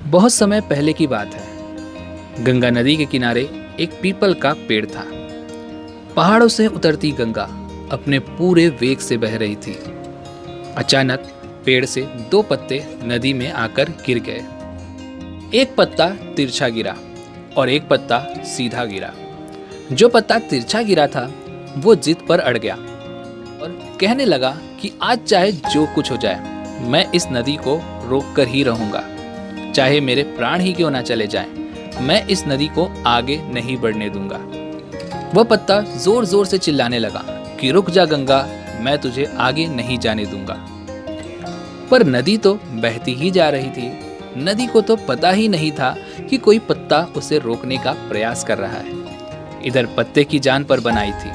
बहुत समय पहले की बात है। गंगा नदी के किनारे एक पीपल का पेड़ था। पहाड़ों से उतरती गंगा अपने पूरे वेग से बह रही थी। अचानक पेड़ से दो पत्ते नदी में आकर गिर गए। एक पत्ता तिरछा गिरा और एक पत्ता सीधा गिरा। जो पत्ता तिरछा गिरा था वो जिद पर अड़ गया और कहने लगा कि आज चाहे जो कुछ हो जाए, मैं इस नदी को रोक कर ही रहूंगा। चाहे मेरे प्राण ही क्यों ना चले जाएं, मैं इस नदी को आगे नहीं बढ़ने दूंगा। वह पत्ता जोर जोर से चिल्लाने लगा कि रुक जा गंगा, मैं तुझे आगे नहीं जाने दूंगा। पर नदी तो बहती ही जा रही थी। नदी को तो पता ही नहीं था कि कोई पत्ता उसे रोकने का प्रयास कर रहा है। इधर पत्ते की जान पर बनाई थी,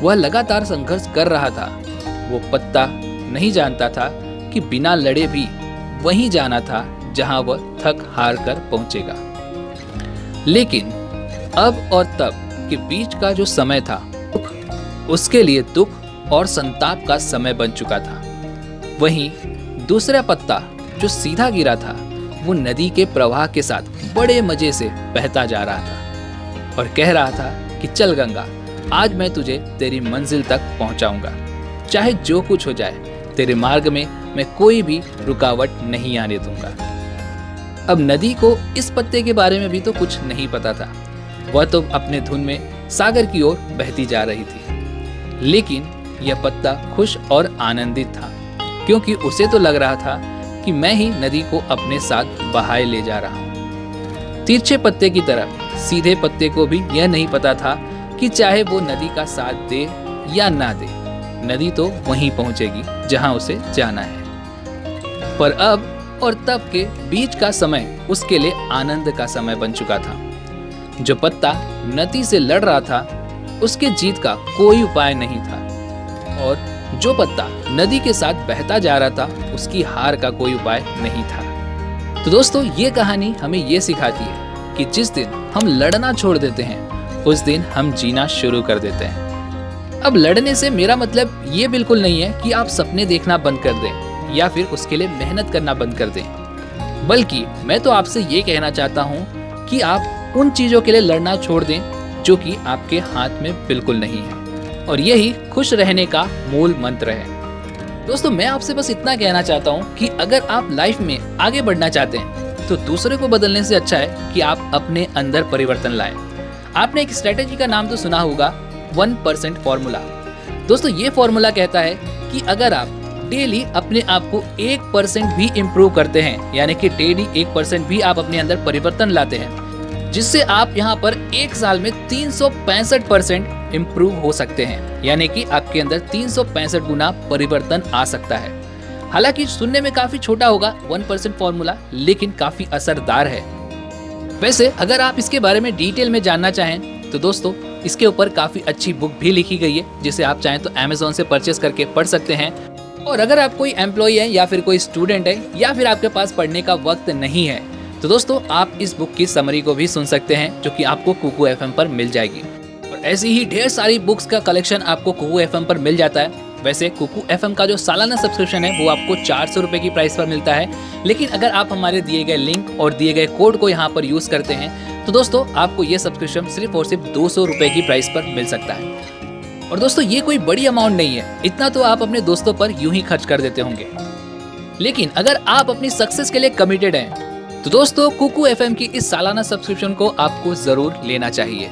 वह लगातार संघर्ष कर रहा था। वो पत्ता नहीं जानता था कि बिना लड़े भी वहीं जाना था जहां वह थक हार कर पहुंचेगा। लेकिन अब और तब के बीच का जो समय था, उसके लिए दुख और संताप का समय बन चुका था। वहीं दूसरा पत्ता जो सीधा गिरा था, वो नदी के प्रवाह के साथ बड़े मजे से बहता जा रहा था और कह रहा था कि चल गंगा, आज मैं तुझे तेरी मंजिल तक पहुंचाऊंगा। चाहे जो कुछ हो जाए, तेरे मार्ग में मैं कोई भी रुकावट नहीं आने दूंगा। अब नदी को इस पत्ते के बारे में भी तो कुछ नहीं पता था। वह तो अपने धुन में सागर की ओर बहती जा रही थी। लेकिन यह पत्ता खुश और आनंदित था, क्योंकि उसे तो लग रहा था कि मैं ही नदी को अपने साथ बहाए ले जा रहा हूँ। तिरछे पत्ते की तरह सीधे पत्ते को भी यह नहीं पता था कि चाहे वो नदी का साथ दे या ना दे, नदी तो वहीं पहुंचेगी जहां उसे जाना है। पर अब और तब के बीच का समय उसके लिए आनंद का समय बन चुका था। जो पत्ता नदी से लड़ रहा था, उसके जीत का कोई उपाय नहीं था, और जो पत्ता नदी के साथ बहता जा रहा था, उसकी हार का कोई उपाय नहीं था। तो दोस्तों, ये कहानी हमें ये सिखाती है कि जिस दिन हम लड़ना छोड़ देते हैं, उस दिन हम जीना शुरू कर देते हैं। अब लड़ने से मेरा मतलब ये बिल्कुल नहीं है कि आप सपने देखना बंद कर दें या फिर उसके लिए मेहनत करना बंद कर दें, बल्कि मैं तो आपसे ये कहना चाहता हूँ कि आप उन चीज़ों के लिए लड़ना छोड़ दें जो कि आपके हाथ में बिल्कुल नहीं है, और यही खुश रहने का मूल मंत्र है। दोस्तों, मैं आपसे बस इतना कहना चाहता हूँ कि अगर आप लाइफ में आगे बढ़ना चाहते हैं, तो दूसरे को बदलने से अच्छा है कि आप अपने अंदर परिवर्तन लाएं। आपने एक स्ट्रेटेजी का नाम तो सुना होगा, 1% फॉर्मूला। दोस्तों, ये फॉर्मूला कहता है कि अगर आप डेली अपने आप को 1% भी इम्प्रूव करते हैं, यानी कि डेली 1% भी आप अपने अंदर परिवर्तन लाते हैं, जिससे आप यहाँ पर एक साल में 365% इम्प्रूव हो सकते हैं, यानी कि आपके अंदर 365 गुना परिवर्तन आ सकता है। हालांकि सुनने में काफी छोटा होगा 1% फॉर्मूला, लेकिन काफी असरदार है। वैसे अगर आप इसके बारे में डिटेल में जानना चाहें तो दोस्तों, इसके ऊपर काफी अच्छी बुक भी लिखी गई है, जिसे आप चाहें तो Amazon से परचेस करके पढ़ सकते हैं। और अगर आप कोई एम्प्लॉय है या फिर कोई स्टूडेंट है या फिर आपके पास पढ़ने का वक्त नहीं है, तो दोस्तों आप इस बुक की समरी को भी सुन सकते हैं, जो कि आपको कुकू FM पर मिल जाएगी। और ऐसी ही ढेर सारी बुक्स का कलेक्शन आपको कुकू FM पर मिल जाता है। वैसे कुकू FM का जो सालाना सब्सक्रिप्शन है वो आपको 400 रुपये की प्राइस पर मिलता है, लेकिन अगर आप हमारे दिए गए लिंक और दिए गए कोड को यहाँ पर यूज़ करते हैं तो दोस्तों आपको ये सब्सक्रिप्शन सिर्फ और सिर्फ 200 रुपये की प्राइस पर मिल सकता है। और दोस्तों, ये कोई बड़ी अमाउंट नहीं है, इतना तो आप अपने दोस्तों पर यूं ही खर्च कर देते होंगे। लेकिन अगर आप अपनी सक्सेस के लिए कमिटेड हैं, तो दोस्तों कुकू FM की इस सालाना सब्सक्रिप्शन को आपको जरूर लेना चाहिए।